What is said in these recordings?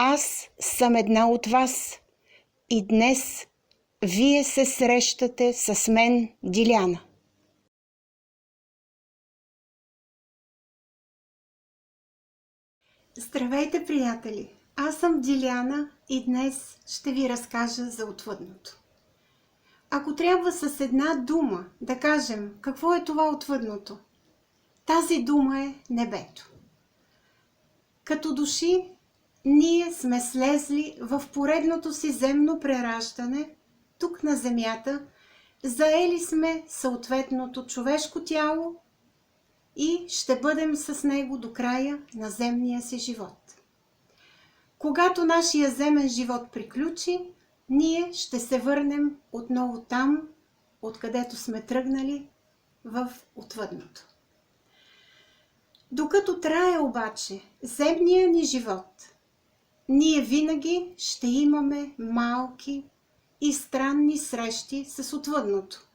Аз съм една от вас и днес вие се срещате с мен, Диляна. Здравейте, приятели! Аз съм Диляна и днес ще ви разкажа за отвъдното. Ако трябва с една дума да кажем какво е това отвъдното, тази дума е небето. Като души, ние сме слезли в поредното си земно прераждане тук на земята, заели сме съответното човешко тяло и ще бъдем с него до края на земния си живот. Когато нашия земен живот приключи, ние ще се върнем отново там, откъдето сме тръгнали, в отвъдното. Докато трае обаче земния ни живот, ние винаги ще имаме малки и странни срещи с отвъдното.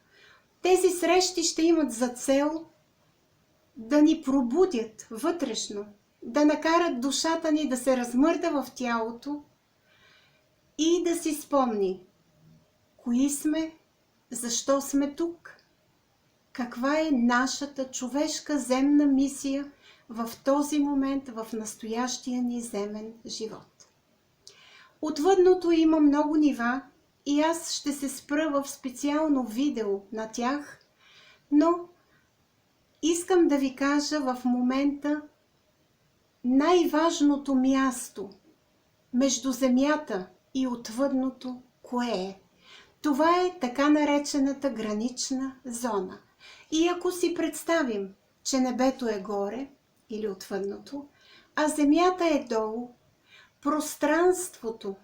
Тези срещи ще имат за цел да ни пробудят вътрешно, да накарат душата ни да се размърда в тялото и да си спомни кои сме, защо сме тук, каква е нашата човешка земна мисия в този момент, в настоящия ни земен живот. Отвъдното има много нива и аз ще се спра в специално видео на тях, но искам да ви кажа в момента най-важното място между земята и отвъдното кое е. Това е така наречената гранична зона. И ако си представим, че небето е горе или отвъдното, а земята е долу, пространството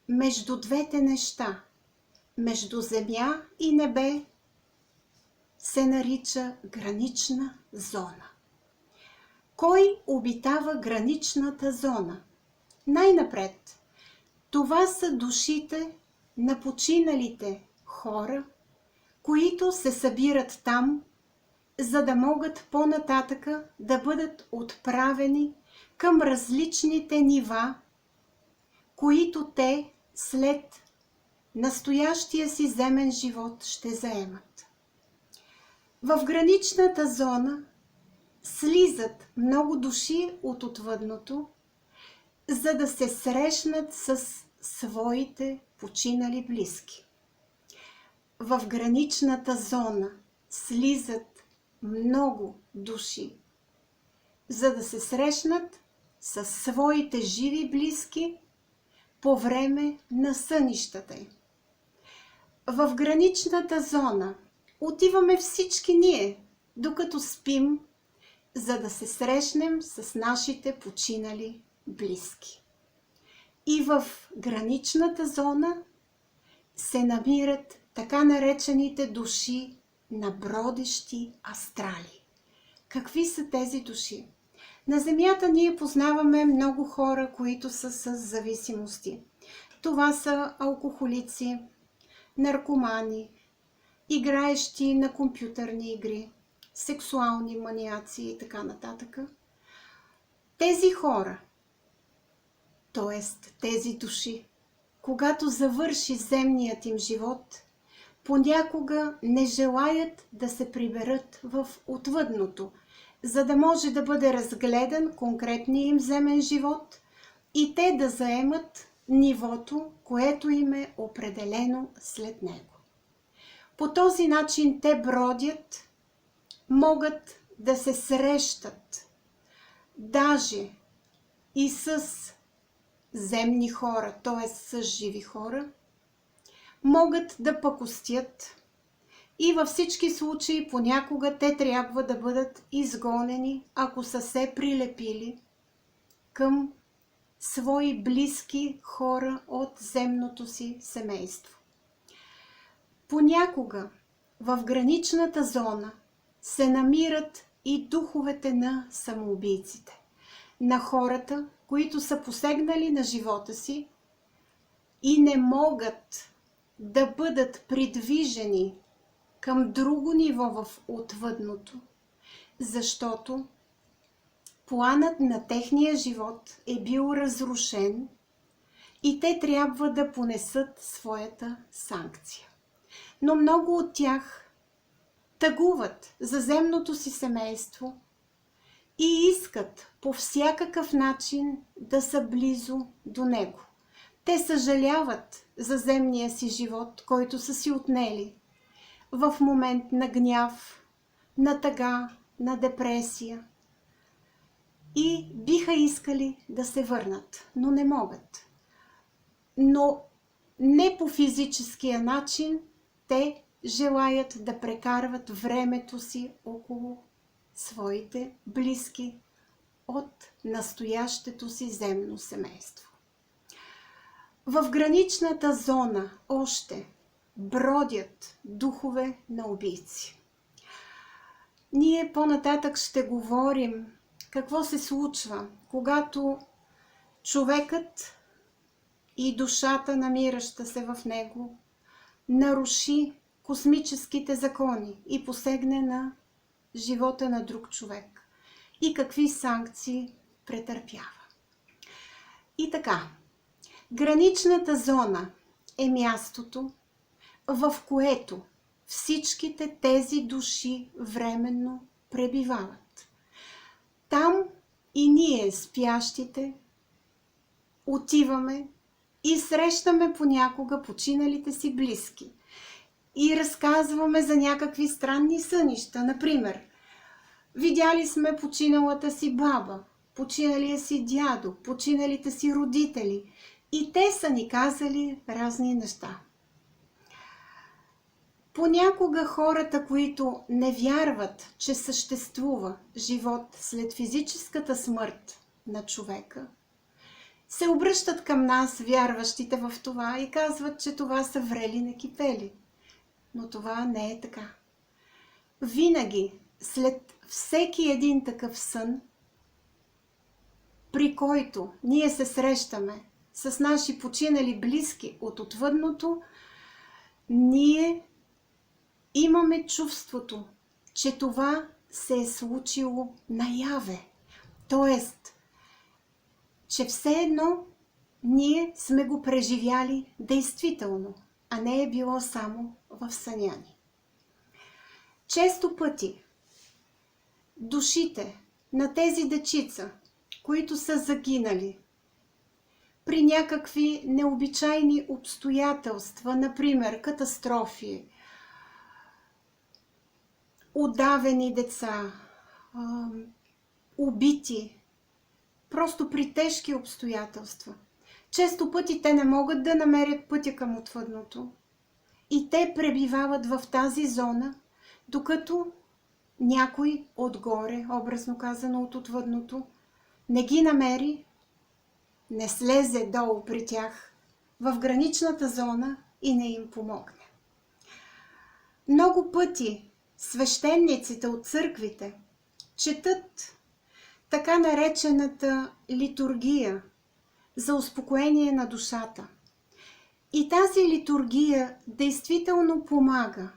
между двете неща, между земя и небе, се нарича гранична зона. Кой обитава граничната зона? Най-напред, това са душите на починалите хора, които се събират там, за да могат по-нататъка да бъдат отправени към различните нива, които те след настоящия си земен живот ще заемат. В граничната зона слизат много души от отвъдното, за да се срещнат с своите починали близки. В граничната зона слизат много души, за да се срещнат с своите живи близки по време на сънищата им. В граничната зона отиваме всички ние, докато спим, за да се срещнем с нашите починали близки. И в граничната зона се намират така наречените души на бродещи астрали. Какви са тези души? На Земята ние познаваме много хора, които са с зависимости. Това са алкохолици, наркомани, играещи на компютърни игри, сексуални маниаци и така нататък. Тези хора, т.е. тези души, когато завърши земният им живот, понякога не желаят да се приберат в отвъдното, за да може да бъде разгледан конкретният им земен живот и те да заемат нивото, което им е определено след него. По този начин те бродят, могат да се срещат даже и с земни хора, т.е. с живи хора, могат да пакостят и във всички случаи понякога те трябва да бъдат изгонени, ако са се прилепили към свои близки хора от земното си семейство. Понякога в граничната зона се намират и духовете на самоубийците, на хората, които са посегнали на живота си и не могат да бъдат придвижени към друго ниво в отвъдното, защото планът на техния живот е бил разрушен и те трябва да понесат своята санкция. Но много от тях тъгуват за земното си семейство и искат по всякакъв начин да са близо до него. Те съжаляват за земния си живот, който са си отнели в момент на гняв, на тъга, на депресия и биха искали да се върнат, но не могат. Но не по физическия начин те желаят да прекарват времето си около своите близки от настоящето си земно семейство. В граничната зона още бродят духове на убийци. Ние по-нататък ще говорим какво се случва, когато човекът и душата, намираща се в него, наруши космическите закони и посегне на живота на друг човек и какви санкции претърпява. И така, граничната зона е мястото, в което всичките тези души временно пребивават. Там и ние, спящите, отиваме и срещаме понякога починалите си близки. И разказваме за някакви странни сънища. Например, видяли сме починалата си баба, починалия си дядо, починалите си родители. И те са ни казали разни неща. Понякога хората, които не вярват, че съществува живот след физическата смърт на човека, се обръщат към нас, вярващите в това, и казват, че това са врели некипели. Но това не е така. Винаги, след всеки един такъв сън, при който ние се срещаме с наши починали близки от отвъдното, ние имаме чувството, че това се е случило наяве. Тоест, че все едно ние сме го преживяли действително, а не е било само в съня ни. Често пъти душите на тези дечица, които са загинали при някакви необичайни обстоятелства, например катастрофи, удавени деца, убити, просто при тежки обстоятелства. Често пъти те не могат да намерят пътя към отвъдното и те пребивават в тази зона, докато някой отгоре, образно казано от отвъдното, не ги намери, не слезе долу при тях в граничната зона и не им помогне. Много пъти свещениците от църквите четат така наречената литургия за успокоение на душата. И тази литургия действително помага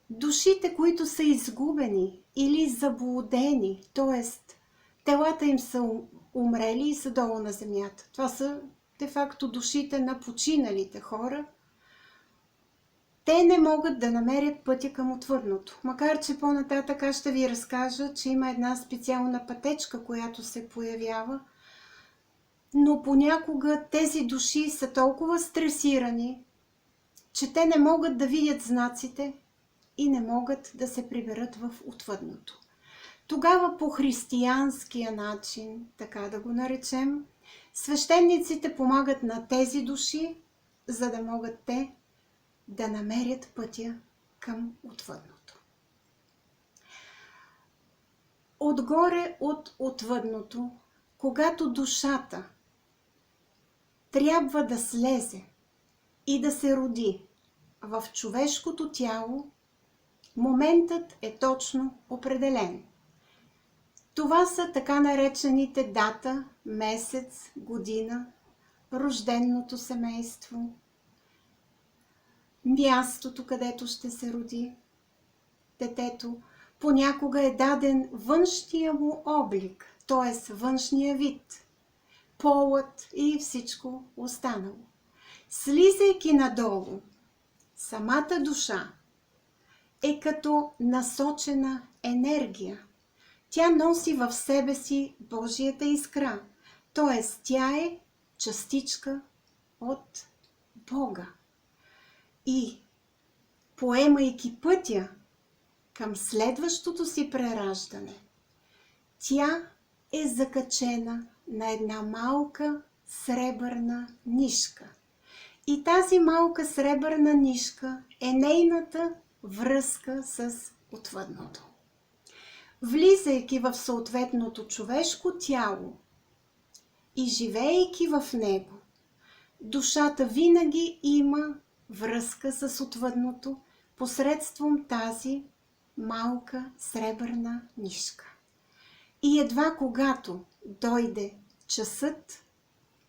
душите, които са изгубени или заблудени, т.е. телата им са умрели и са долу на земята. Това са де-факто душите на починалите хора. Те не могат да намерят пътя към отвъдното. Макар че по-нататък аз ще ви разкажа, че има една специална пътечка, която се появява, но понякога тези души са толкова стресирани, че те не могат да видят знаците и не могат да се приберат в отвъдното. Тогава по християнския начин, така да го наречем, свещениците помагат на тези души, за да могат те да намерят пътя към отвъдното. Отгоре от отвъдното, когато душата трябва да слезе и да се роди в човешкото тяло, моментът е точно определен. Това са така наречените дата, месец, година, рожденото семейство, мястото, където ще се роди детето. Понякога е даден външния му облик, т.е. външния вид. полът и всичко останало. Слизайки надолу, самата душа е като насочена енергия. Тя носи в себе си Божията искра, т.е. тя е частичка от Бога. И поемайки пътя към следващото си прераждане, тя е закачена на една малка сребърна нишка. И тази малка сребърна нишка е нейната връзка с отвъдното. Влизайки в съответното човешко тяло и живеейки в него, душата винаги има връзка с отвъдното посредством тази малка сребърна нишка. И едва когато дойде часът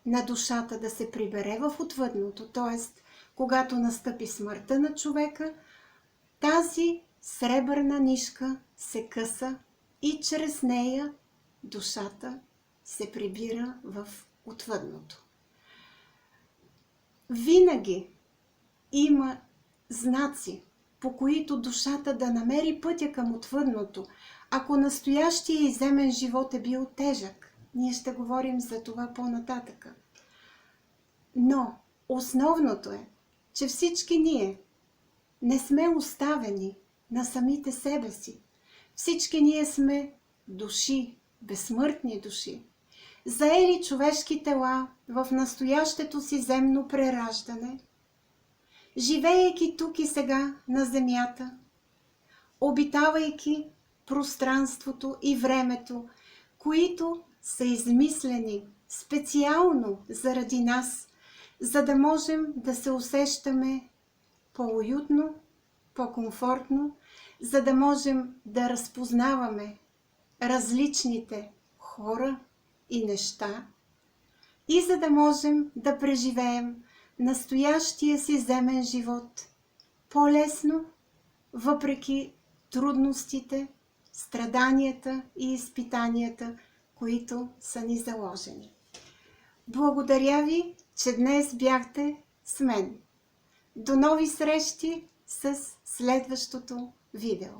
на душата да се прибере в отвъдното, т.е. когато настъпи смъртта на човека, тази сребърна нишка се къса и чрез нея душата се прибира в отвъдното. Винаги има знаци, по които душата да намери пътя към отвъдното, ако настоящия и земен живот е бил тежък. Ние ще говорим за това по-нататъка. Но основното е, че всички ние не сме оставени на самите себе си. Всички ние сме души, безсмъртни души, заели човешки тела в настоящето си земно прераждане, живеейки тук и сега на земята, обитавайки пространството и времето, които са измислени специално заради нас, за да можем да се усещаме по-уютно, по-комфортно, за да можем да разпознаваме различните хора и неща и за да можем да преживеем настоящия си земен живот по-лесно, въпреки трудностите, страданията и изпитанията, които са ни заложени. Благодаря ви, че днес бяхте с мен. До нови срещи с следващото видео.